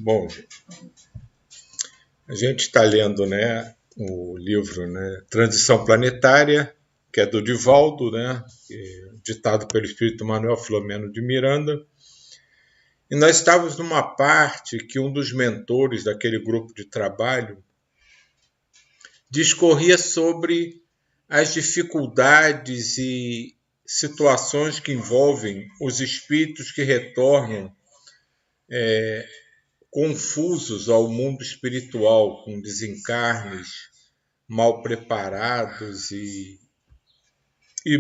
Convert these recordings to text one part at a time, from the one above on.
Bom, a gente está lendo, né, o livro, né, Transição Planetária, que é do Divaldo, né, ditado pelo espírito Manuel Filomeno de Miranda. E nós estávamos numa parte que um dos mentores daquele grupo de trabalho discorria sobre as dificuldades e situações que envolvem os espíritos que retornam confusos ao mundo espiritual, com desencarnes mal preparados e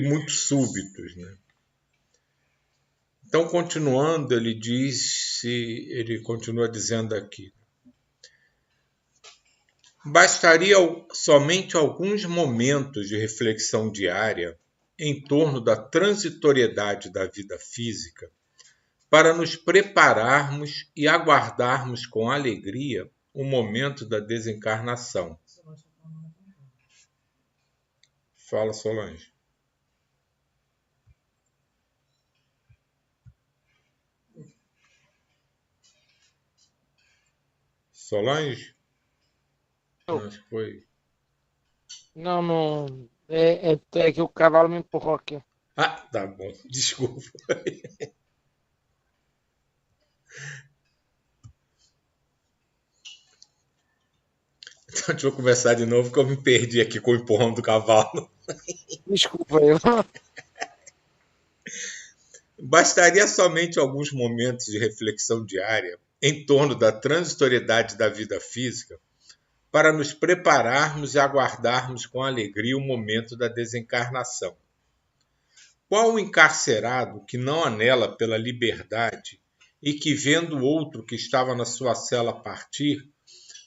muito súbitos, né? Então, continuando, ele continua dizendo aqui: bastaria somente alguns momentos de reflexão diária em torno da transitoriedade da vida física para nos prepararmos e aguardarmos com alegria o momento da desencarnação. Fala, Solange. Solange? Acho que foi. Não. É que o cavalo me empurrou aqui. Ah, tá bom. Desculpa. Então, deixa eu começar de novo, que eu me perdi aqui com o empurrão do cavalo. Desculpa, eu. Bastaria somente alguns momentos de reflexão diária em torno da transitoriedade da vida física para nos prepararmos e aguardarmos com alegria o momento da desencarnação. Qual o encarcerado que não anela pela liberdade e que, vendo o outro que estava na sua cela partir,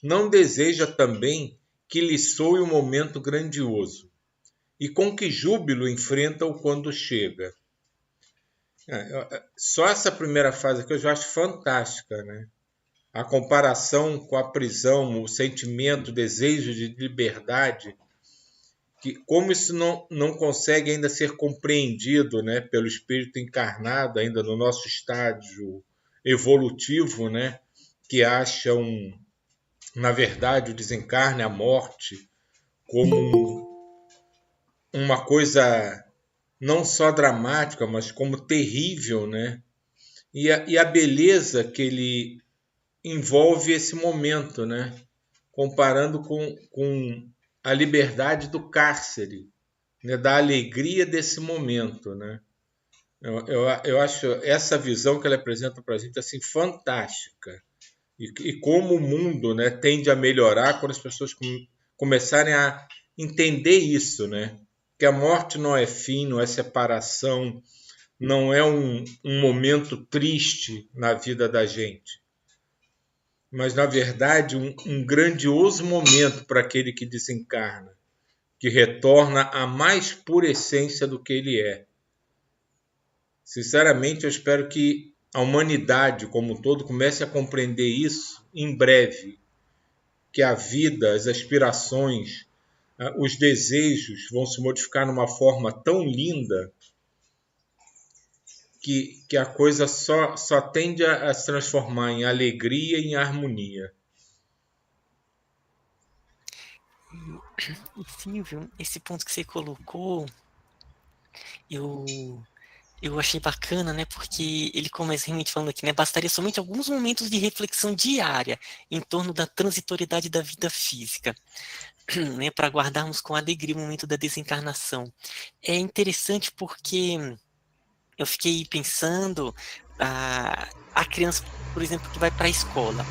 não deseja também que lhe soe um momento grandioso? E com que júbilo enfrenta-o quando chega? Só essa primeira fase aqui eu já acho fantástica, né? A comparação com a prisão, o sentimento, o desejo de liberdade, que como isso não consegue ainda ser compreendido, né, pelo espírito encarnado, ainda no nosso estágio evolutivo, né, que acham, na verdade, o desencarne, a morte, como uma coisa não só dramática, mas como terrível, né? E a beleza que ele envolve esse momento, né? Comparando com a liberdade do cárcere, né? Da alegria desse momento, né? Eu acho essa visão que ela apresenta para a gente assim, fantástica. E como o mundo, né, tende a melhorar quando as pessoas começarem a entender isso, né? Que a morte não é fim, não é separação, não é um momento triste na vida da gente, mas, na verdade, um grandioso momento para aquele que desencarna, que retorna à mais pura essência do que ele é. Sinceramente, eu espero que a humanidade como um todo comece a compreender isso em breve, que a vida, as aspirações, os desejos vão se modificar numa forma tão linda que a coisa só tende a se transformar em alegria e em harmonia. E Silvio, esse ponto que você colocou, eu achei bacana, né? Porque ele começa realmente falando aqui, né? Bastaria somente alguns momentos de reflexão diária em torno da transitoriedade da vida física, né? Para guardarmos com alegria o momento da desencarnação. É interessante porque eu fiquei pensando, a criança, por exemplo, que vai para a escola, né?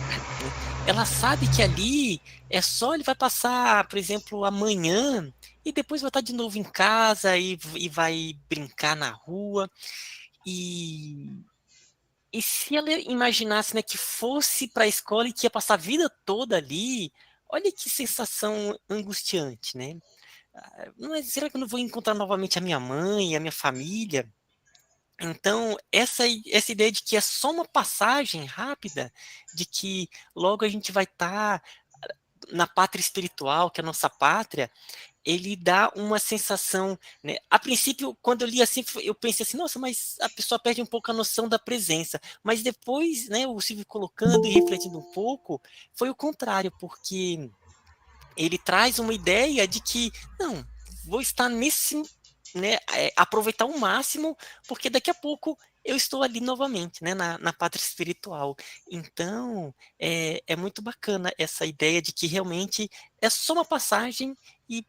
Ela sabe que ali é só ele vai passar, por exemplo, amanhã e depois vai estar de novo em casa e vai brincar na rua. E, e se ela imaginasse, né, que fosse para a escola e que ia passar a vida toda ali, olha que sensação angustiante, né? Será que eu não vou encontrar novamente a minha mãe, a minha família? Então, essa ideia de que é só uma passagem rápida, de que logo a gente vai estar na pátria espiritual, que é a nossa pátria, ele dá uma sensação, né? A princípio, quando eu li assim, eu pensei assim, nossa, mas a pessoa perde um pouco a noção da presença. Mas depois, né, o Silvio colocando e refletindo um pouco, foi o contrário, porque ele traz uma ideia de que, não, vou estar nesse, né, aproveitar o máximo, porque daqui a pouco eu estou ali novamente, né, na pátria espiritual. Então, é muito bacana essa ideia de que realmente é só uma passagem e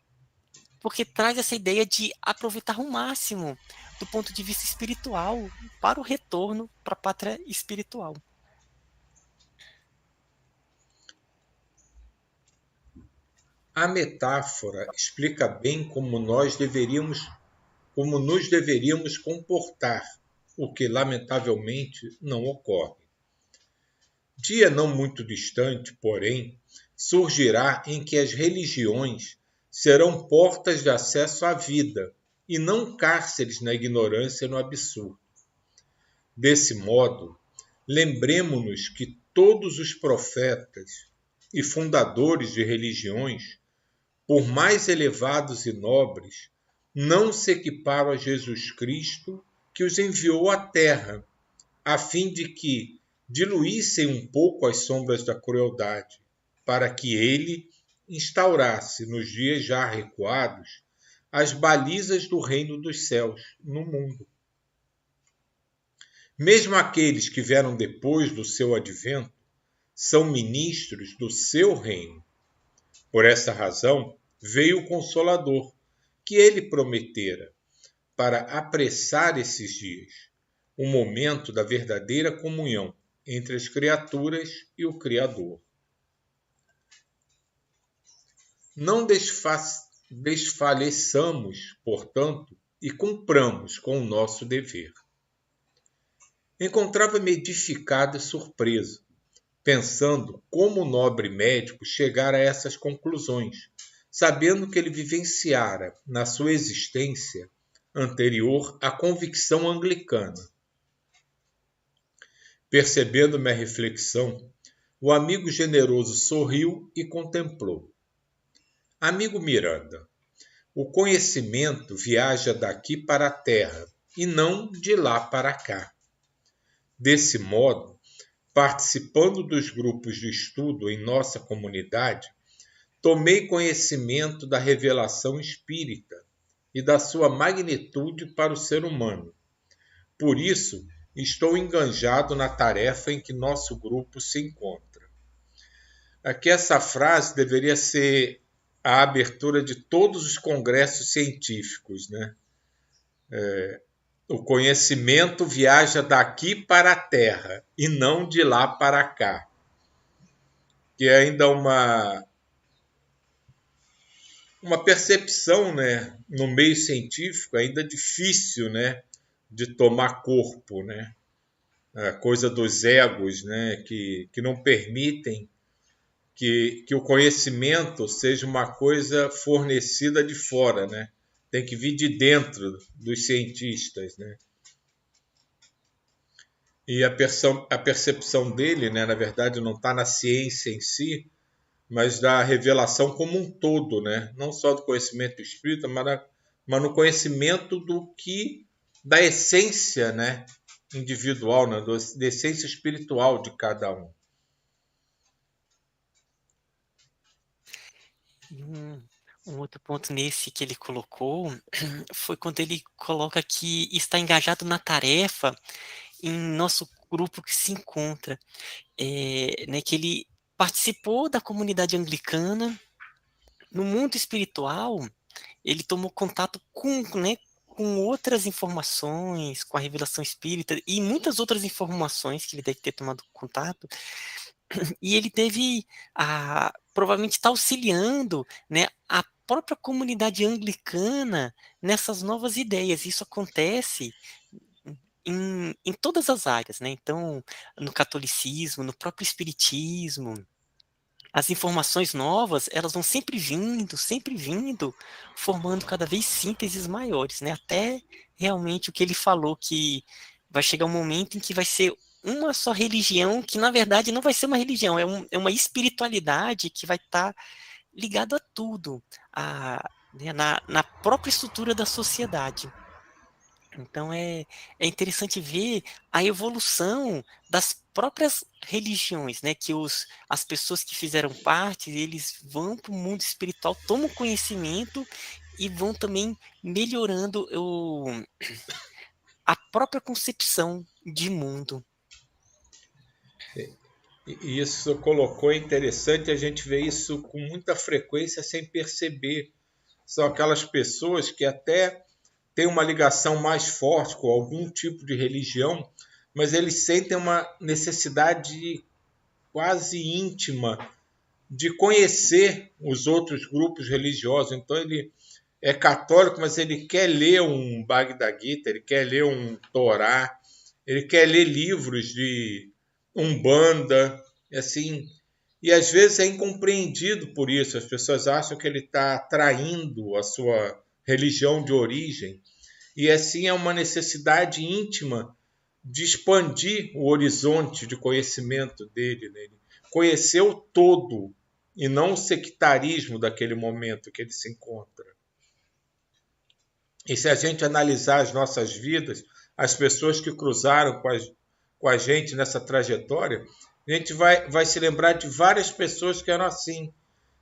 porque traz essa ideia de aproveitar o máximo do ponto de vista espiritual para o retorno para a pátria espiritual. A metáfora explica bem como nos deveríamos comportar, o que lamentavelmente não ocorre. Dia não muito distante, porém, surgirá em que as religiões serão portas de acesso à vida e não cárceres na ignorância e no absurdo. Desse modo, lembremo-nos que todos os profetas e fundadores de religiões, por mais elevados e nobres, não se equiparam a Jesus Cristo, que os enviou à Terra, a fim de que diluíssem um pouco as sombras da crueldade, para que ele instaurasse, nos dias já recuados, as balizas do reino dos céus no mundo. Mesmo aqueles que vieram depois do seu advento são ministros do seu reino. Por essa razão, veio o Consolador, que ele prometera, para apressar esses dias, o momento da verdadeira comunhão entre as criaturas e o Criador. Não desfaleçamos, portanto, e cumpramos com o nosso dever. Encontrava-me edificado e surpreso, pensando como o nobre médico chegara a essas conclusões, sabendo que ele vivenciara, na sua existência anterior, a convicção anglicana. Percebendo minha reflexão, o amigo generoso sorriu e contemplou. Amigo Miranda, o conhecimento viaja daqui para a terra e não de lá para cá. Desse modo, participando dos grupos de estudo em nossa comunidade, tomei conhecimento da revelação espírita e da sua magnitude para o ser humano. Por isso, estou enganjado na tarefa em que nosso grupo se encontra. Aqui essa frase deveria ser a abertura de todos os congressos científicos, né? O conhecimento viaja daqui para a Terra e não de lá para cá. Que é ainda uma percepção, né, no meio científico ainda difícil, né, de tomar corpo, né? A coisa dos egos, né, que não permitem que o conhecimento seja uma coisa fornecida de fora, né? Tem que vir de dentro dos cientistas, né? E a percepção dele, né, na verdade, não está na ciência em si, mas da revelação como um todo, né? Não só do conhecimento espírita, mas no conhecimento da essência, né, individual, né, da essência espiritual de cada um. Um outro ponto nesse que ele colocou foi quando ele coloca que está engajado na tarefa em nosso grupo que se encontra, né, que ele participou da comunidade anglicana. No mundo espiritual, ele tomou contato né, com outras informações, com a revelação espírita e muitas outras informações que ele deve ter tomado contato, e ele teve provavelmente está auxiliando, né, a própria comunidade anglicana nessas novas ideias. Isso acontece em todas as áreas, né? Então, no catolicismo, no próprio espiritismo, as informações novas, elas vão sempre vindo, formando cada vez sínteses maiores, né? Até realmente o que ele falou, que vai chegar um momento em que vai ser uma só religião, que na verdade não vai ser uma religião, é uma espiritualidade que vai estar ligado a tudo, né, na própria estrutura da sociedade. Então é interessante ver a evolução das próprias religiões, né? Que as pessoas que fizeram parte, eles vão para o mundo espiritual, tomam conhecimento e vão também melhorando a própria concepção de mundo. E isso colocou interessante, a gente vê isso com muita frequência sem perceber. São aquelas pessoas que até têm uma ligação mais forte com algum tipo de religião, mas eles sentem uma necessidade quase íntima de conhecer os outros grupos religiosos. Então ele é católico, mas ele quer ler um Bhagavad Gita, ele quer ler um Torá, ele quer ler livros de Umbanda, assim. E às vezes é incompreendido por isso. As pessoas acham que ele está traindo a sua religião de origem. E assim é uma necessidade íntima de expandir o horizonte de conhecimento dele, né? Conhecer o todo e não o sectarismo daquele momento que ele se encontra. E se a gente analisar as nossas vidas, as pessoas que cruzaram com a gente nessa trajetória, a gente vai se lembrar de várias pessoas que eram assim,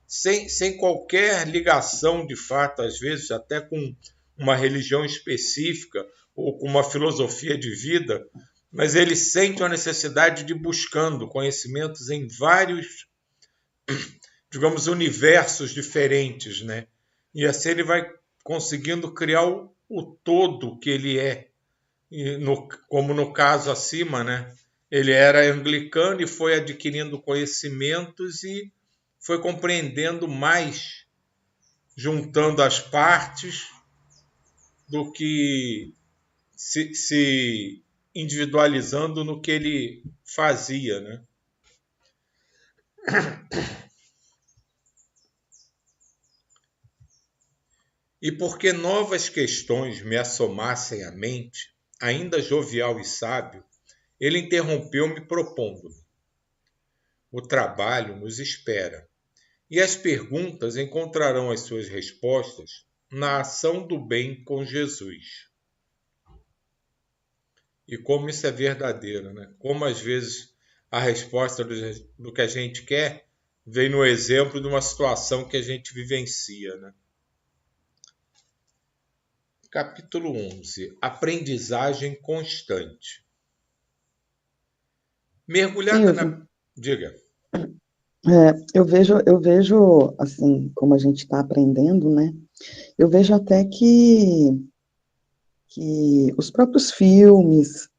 sem qualquer ligação de fato, às vezes até com uma religião específica ou com uma filosofia de vida, mas ele sente a necessidade de ir buscando conhecimentos em vários, digamos, universos diferentes, né? E assim ele vai conseguindo criar o todo que ele é. Como no caso acima, né? Ele era anglicano e foi adquirindo conhecimentos e foi compreendendo mais, juntando as partes, do que se individualizando no que ele fazia, né? E porque novas questões me assomassem à mente, ainda jovial e sábio, ele interrompeu-me propondo-me: o trabalho nos espera, e as perguntas encontrarão as suas respostas na ação do bem com Jesus. E como isso é verdadeiro, né? Como às vezes a resposta do que a gente quer vem no exemplo de uma situação que a gente vivencia, né? Capítulo 11. Aprendizagem constante. Mergulhada Silvio, na... Diga. eu vejo, assim, como a gente está aprendendo, né? Eu vejo até que os próprios filmes,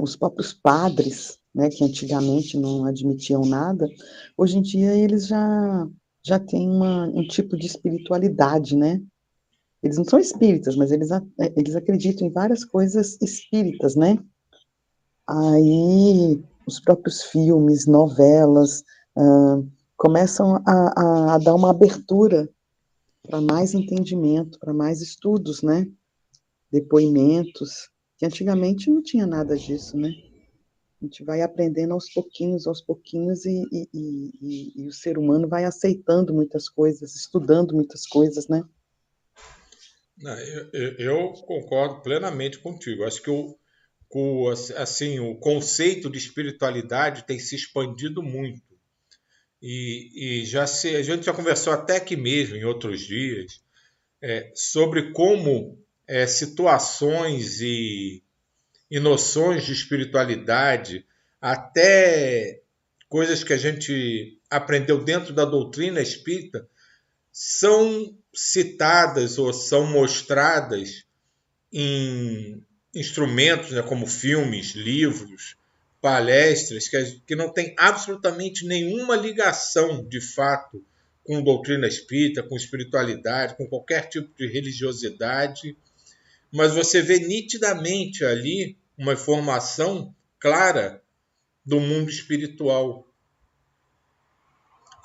os próprios padres, né, que antigamente não admitiam nada, hoje em dia eles já têm um tipo de espiritualidade, né? Eles não são espíritas, mas eles acreditam em várias coisas espíritas, né? Aí os próprios filmes, novelas, começam a dar uma abertura para mais entendimento, para mais estudos, né? Depoimentos, que antigamente não tinha nada disso, né? A gente vai aprendendo aos pouquinhos, e o ser humano vai aceitando muitas coisas, estudando muitas coisas, né? Não, eu concordo plenamente contigo. Acho que assim, o conceito de espiritualidade tem se expandido muito. E a gente já conversou até aqui mesmo, em outros dias, sobre como situações e noções de espiritualidade, até coisas que a gente aprendeu dentro da doutrina espírita, são citadas ou são mostradas em instrumentos, né, como filmes, livros, palestras, que não tem absolutamente nenhuma ligação, de fato, com doutrina espírita, com espiritualidade, com qualquer tipo de religiosidade, mas você vê nitidamente ali uma informação clara do mundo espiritual.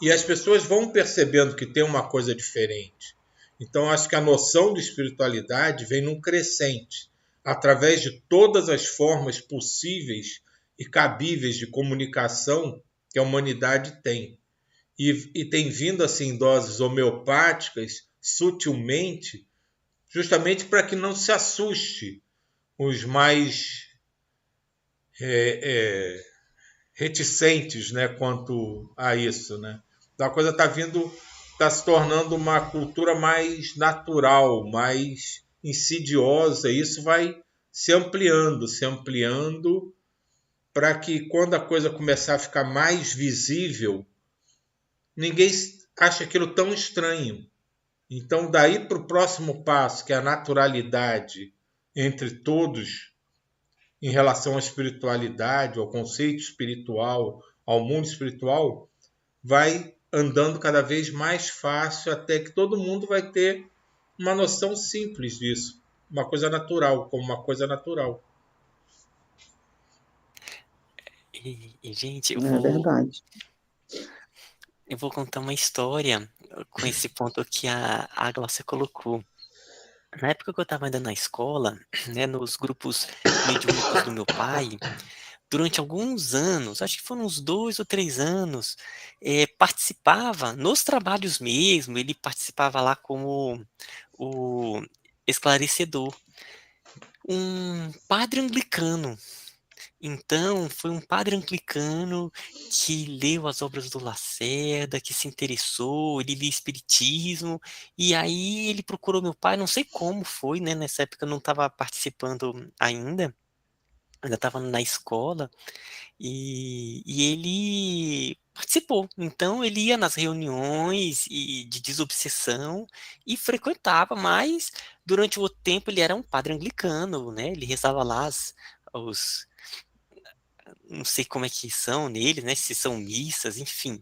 E as pessoas vão percebendo que tem uma coisa diferente. Então, acho que a noção de espiritualidade vem num crescente, através de todas as formas possíveis e cabíveis de comunicação que a humanidade tem. e tem vindo assim em doses homeopáticas, sutilmente, justamente para que não se assuste os mais reticentes, né, quanto a isso, né? Então a coisa está se tornando uma cultura mais natural, mais insidiosa, e isso vai se ampliando, para que quando a coisa começar a ficar mais visível, ninguém acha aquilo tão estranho. Então, daí para o próximo passo, que é a naturalidade entre todos em relação à espiritualidade, ao conceito espiritual, ao mundo espiritual, vai andando cada vez mais fácil, até que todo mundo vai ter uma noção simples disso, uma coisa natural, como uma coisa natural. Gente, É verdade. eu vou contar uma história com esse ponto que a Glaucia colocou. Na época que eu estava ainda na escola, né, nos grupos mediúnicos do meu pai, durante alguns anos, acho que foram uns 2 ou 3 anos, participava nos trabalhos mesmo, ele participava lá como o esclarecedor, um padre anglicano. Então, foi um padre anglicano que leu as obras do Lacerda, que se interessou, ele lia espiritismo, e aí ele procurou meu pai, não sei como foi, né? Nessa época eu não estava participando ainda estava na escola, e ele participou. Então, ele ia nas reuniões de desobsessão e frequentava, mas durante o tempo ele era um padre anglicano, né? Ele rezava lá os não sei como é que são neles, né? Se são missas, enfim,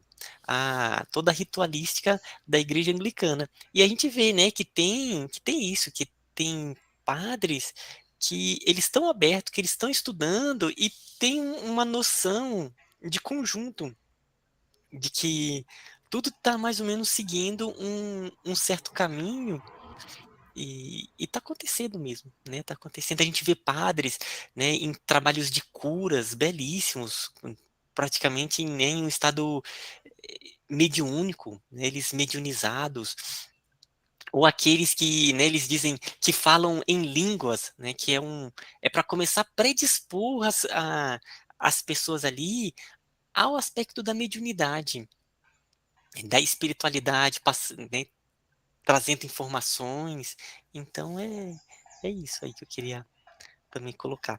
toda a ritualística da igreja anglicana. E a gente vê, né, que tem isso, que tem padres que eles estão abertos, que eles estão estudando e tem uma noção de conjunto, de que tudo está mais ou menos seguindo um certo caminho e tá acontecendo mesmo, né? Tá acontecendo. A gente vê padres, né, em trabalhos de curas belíssimos, praticamente em um estado mediúnico, né, eles mediunizados, ou aqueles que, né, eles dizem que falam em línguas, né, que é para começar a predispor as pessoas ali ao aspecto da mediunidade, da espiritualidade, né, trazendo informações. Então é isso aí que eu queria também colocar.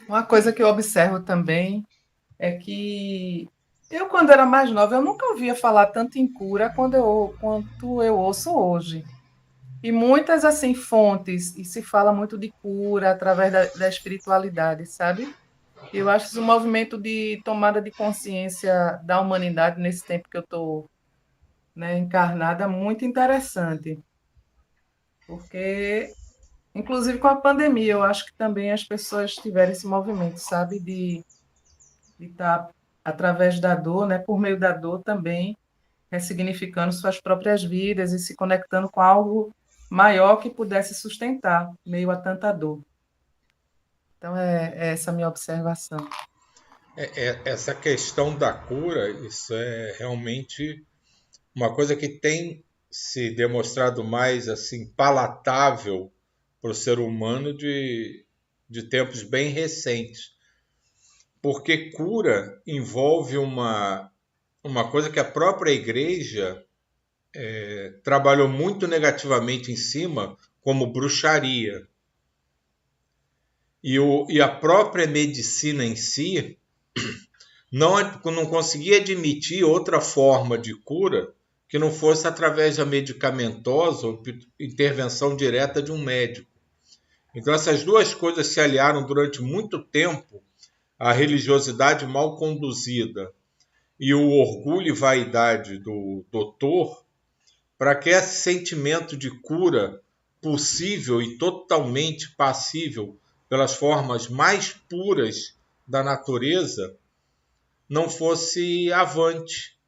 Uma coisa que eu observo também é que eu, quando era mais nova, eu nunca ouvia falar tanto em cura quanto eu ouço hoje. E muitas, assim, fontes, e se fala muito de cura através da espiritualidade, sabe? E eu acho isso um movimento de tomada de consciência da humanidade nesse tempo que eu estou, né, encarnada muito interessante, porque, inclusive com a pandemia, eu acho que também as pessoas tiveram esse movimento, sabe, de estar, através da dor, né, por meio da dor também, ressignificando suas próprias vidas e se conectando com algo maior que pudesse sustentar, meio a tanta dor. Então, é essa a minha observação. Essa questão da cura, isso é realmente uma coisa que tem se demonstrado mais assim palatável para o ser humano de tempos bem recentes. Porque cura envolve uma coisa que a própria igreja trabalhou muito negativamente em cima, como bruxaria. E a própria medicina em si não conseguia admitir outra forma de cura que não fosse através da medicamentosa ou intervenção direta de um médico. Então essas duas coisas se aliaram durante muito tempo à religiosidade mal conduzida e o orgulho e vaidade do doutor, para que esse sentimento de cura possível e totalmente passível pelas formas mais puras da natureza não fosse avante,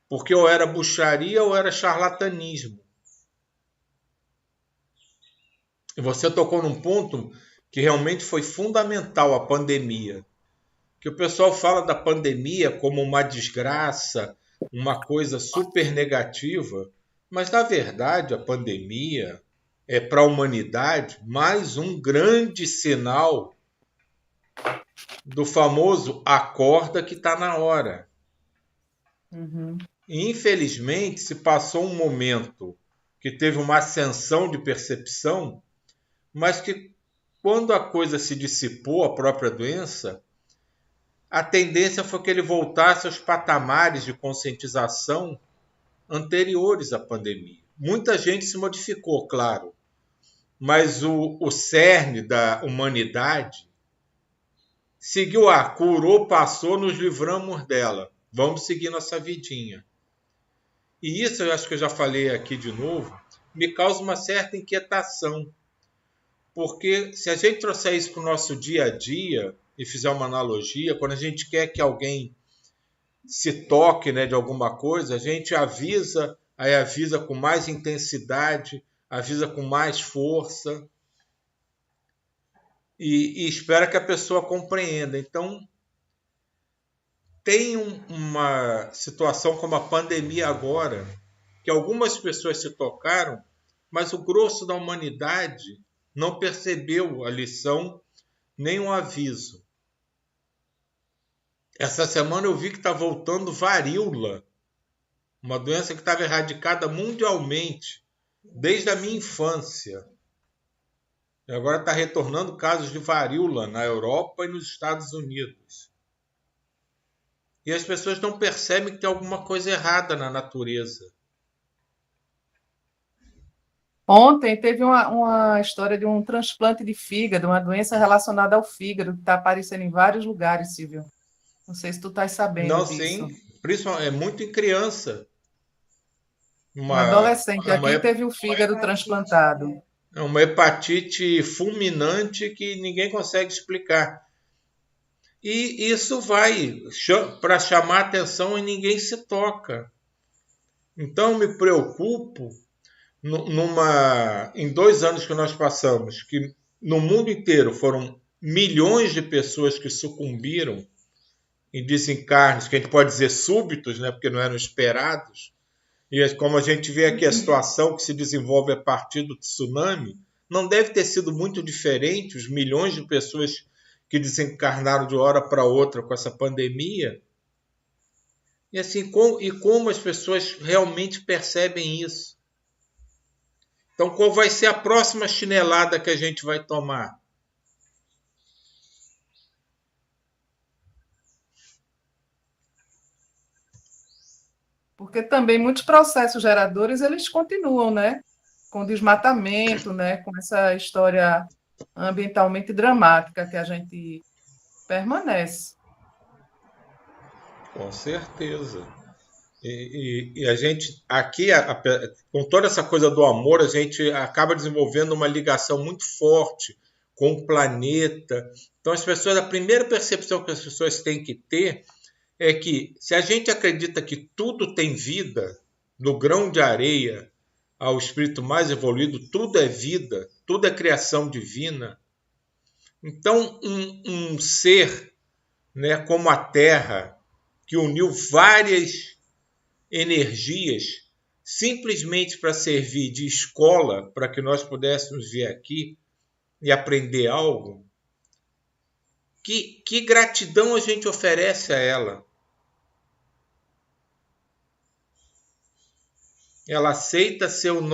porque ou era bruxaria ou era charlatanismo. E você tocou num ponto que realmente foi fundamental, a pandemia, que o pessoal fala da pandemia como uma desgraça, uma coisa super negativa, mas na verdade a pandemia é para a humanidade mais um grande sinal do famoso acorda que está na hora. Uhum. E, infelizmente, se passou um momento que teve uma ascensão de percepção, mas que quando a coisa se dissipou, a própria doença, a tendência foi que ele voltasse aos patamares de conscientização anteriores à pandemia. Muita gente se modificou, claro, mas o cerne da humanidade seguiu, curou, passou, nos livramos dela. Vamos seguir nossa vidinha. E isso, eu acho que eu já falei aqui de novo, me causa uma certa inquietação. Porque se a gente trouxer isso para o nosso dia a dia e fizer uma analogia, quando a gente quer que alguém se toque, né, de alguma coisa, a gente avisa, aí avisa com mais intensidade, avisa com mais força e espera que a pessoa compreenda. Então, tem uma situação como a pandemia agora, que algumas pessoas se tocaram, mas o grosso da humanidade não percebeu a lição nem um aviso. Essa semana eu vi que está voltando varíola, uma doença que estava erradicada mundialmente desde a minha infância. E agora está retornando casos de varíola na Europa e nos Estados Unidos. E as pessoas não percebem que tem alguma coisa errada na natureza. Ontem teve uma história de um transplante de fígado, uma doença relacionada ao fígado, que está aparecendo em vários lugares, Silvio. Não sei se tu estás sabendo Não, disso. sim, principalmente, é muito em criança. Um adolescente uma, aqui teve o fígado transplantado. uma hepatite fulminante que ninguém consegue explicar. E isso vai para chamar atenção e ninguém se toca. Então, me preocupo em 2 anos que nós passamos, que no mundo inteiro foram milhões de pessoas que sucumbiram em desencarnes, que a gente pode dizer súbitos, né, porque não eram esperados. E como a gente vê aqui a situação que se desenvolve a partir do tsunami, não deve ter sido muito diferente os milhões de pessoas que desencarnaram de uma hora para outra com essa pandemia. E assim, como as pessoas realmente percebem isso? Então, qual vai ser a próxima chinelada que a gente vai tomar? Porque também muitos processos geradores, eles continuam, né? Com desmatamento, né? Com essa história ambientalmente dramática que a gente permanece. Com certeza. E a gente, aqui, com toda essa coisa do amor, a gente acaba desenvolvendo uma ligação muito forte com o planeta. Então, a primeira percepção que as pessoas têm que ter é que, se a gente acredita que tudo tem vida, do grão de areia ao espírito mais evoluído, tudo é vida, tudo é criação divina. Então, um ser, né, como a Terra, que uniu várias energias simplesmente para servir de escola para que nós pudéssemos vir aqui e aprender algo, que gratidão a gente oferece a ela? Ela aceita ser o nosso